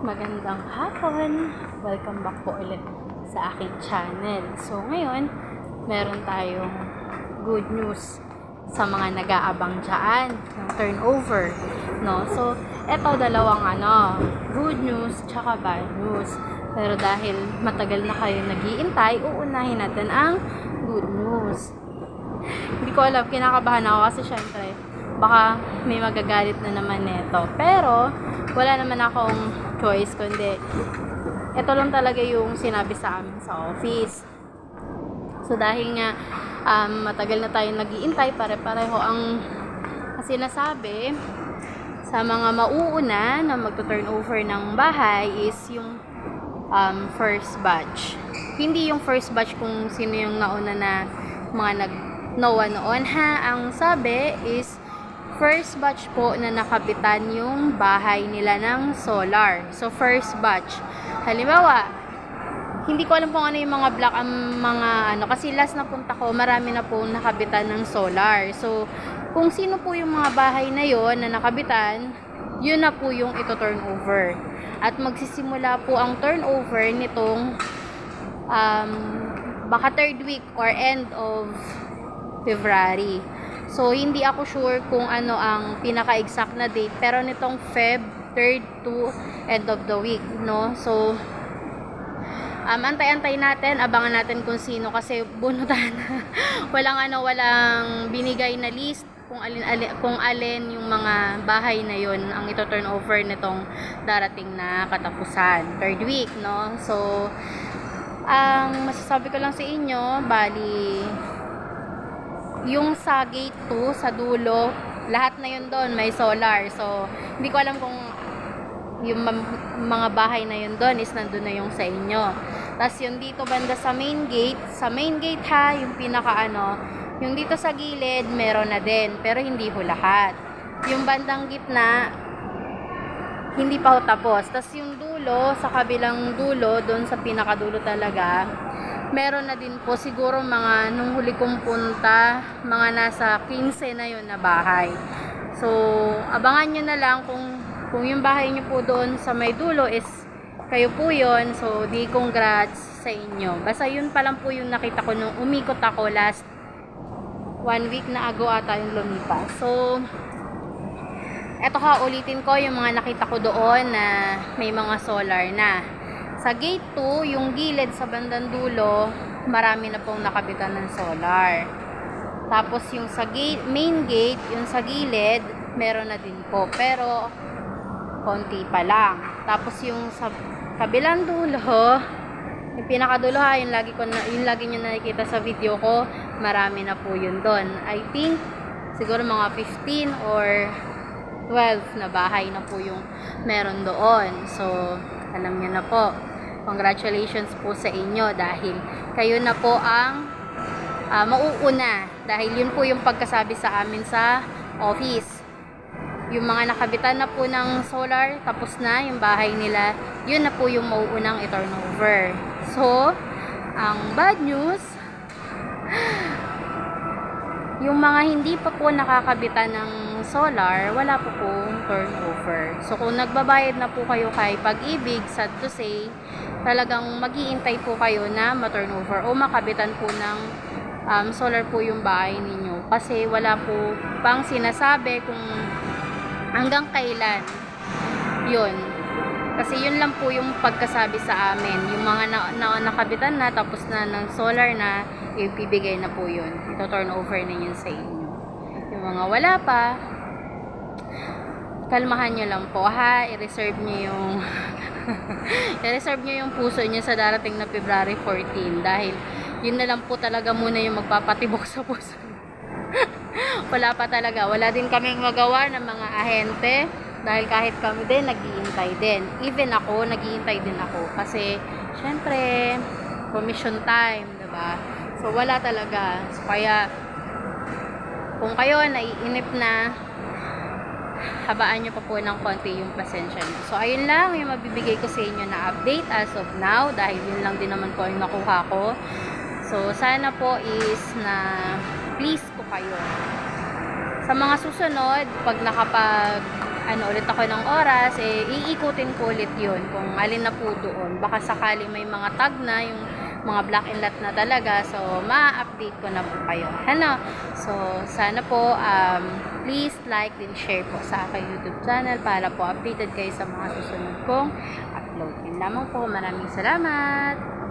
Magandang hapon! Welcome back po ulit sa aking channel. So ngayon, meron tayong good news sa mga nag-aabang dyan ng turnover, no? So, eto dalawang good news tsaka bad news. Pero dahil matagal na kayo nag-iintay, uunahin natin ang good news. Hindi ko alam, kinakabahan ako kasi syempre baka may magagalit na naman neto. Pero wala naman akong choice kundi ito lang talaga yung sinabi sa amin sa office. So dahil nga matagal na tayong nag-iintay, pare-pareho ang sinasabi sa mga mauuna na magto-turnover ng bahay is yung first batch. Hindi yung first batch kung sino yung nauna na mga nag-NOA noon ha. Ang sabi is first batch po na nakabitan yung bahay nila ng solar. So, first batch. Halimbawa, hindi ko alam kung ano yung mga block, kasi last na punta ko, marami na po nakabitan ng solar. So, kung sino po yung mga bahay na yon na nakabitan, yun na po yung ito turnover. At magsisimula po ang turnover nitong baka third week or end of February. So, hindi ako sure kung ano ang pinaka-exact na date. Pero nitong Feb 3rd to end of the week, no? So, antay-antay natin. Abangan natin kung sino kasi bunutan. walang binigay na list kung alin yung mga bahay na yon ang ito turnover nitong darating na katapusan. Third week, no? So, ang masasabi ko lang sa inyo, bali yung sa gate 2, sa dulo, lahat na yun doon, may solar. So, hindi ko alam kung yung mga bahay na yun doon is nandun na yung sa inyo. Tapos yung dito banda sa main gate ha, yung yung dito sa gilid, meron na din. Pero hindi ho lahat. Yung bandang gitna, hindi pa ho tapos. Tapos yung dulo, sa kabilang dulo, doon sa pinakadulo talaga, meron na din po siguro mga nung huli kong punta, mga nasa 15 na yun na bahay. So, abangan nyo na lang kung yung bahay nyo po doon sa may dulo is kayo po yun. So, di congrats sa inyo. Basta yun pa lang po yung nakita ko nung umikot ako last 1 week na ago ata yung lumipas. So, eto ulitin ko yung mga nakita ko doon na may mga solar na. Sa gate 2, yung gilid sa bandang dulo, marami na pong nakabitan ng solar. Tapos yung sa main gate, yung sa gilid, meron na din po. Pero, konti pa lang. Tapos yung sa kabilang dulo, yung pinakadulo yung lagi nyo nakikita sa video ko, marami na po yun doon. I think, siguro mga 15 or 12 na bahay na po yung meron doon. So, alam nyo na po. Congratulations po sa inyo dahil kayo na po ang mauuna. Dahil yun po yung pagkasabi sa amin sa office. Yung mga nakabitan na po ng solar, tapos na yung bahay nila, yun na po yung mauunang i-turnover. So, ang bad news, yung mga hindi pa po nakakabitan ng solar, wala po pong turnover. So, kung nagbabayad na po kayo kay Pag-ibig, sad to say, talagang mag-iintay po kayo na ma-turnover o makabitan po ng solar po yung bahay ninyo. Kasi wala po pang sinasabi kung hanggang kailan yun. Kasi yun lang po yung pagkasabi sa amin. Yung mga nakabitan na, tapos na ng solar na, ibibigay na po yun. Ito turnover na yun sa inyo. Yung mga wala pa, kalmahan nyo lang po ha. I-reserve nyo yung i-reserve nyo yung puso nyo sa darating na February 14 dahil yun na lang po talaga muna yung magpapatibok sa puso. Wala pa talaga. Wala din kaming magawa ng mga ahente dahil kahit kami din nag-iintay din. Even ako, nag-iintay din ako kasi syempre commission time, diba? So wala talaga. So kaya kung kayo naiinip na, habaan nyo pa po ng konti yung pasensya nyo. So, ayun lang yung mabibigay ko sa inyo na update as of now dahil yun lang din naman po yung nakuha ko. So, sana po is na please ko kayo. Sa mga susunod, pag ano ulit ako ng oras, iikutin ko ulit yun kung alin na po doon. Baka sakali may mga tag na, yung mga black and lot na talaga. So, ma-update ko na po kayo. Ano? So, sana po, please like and share po sa aking YouTube channel para po updated kayo sa mga susunod kong upload. Yun lamang po. Maraming salamat!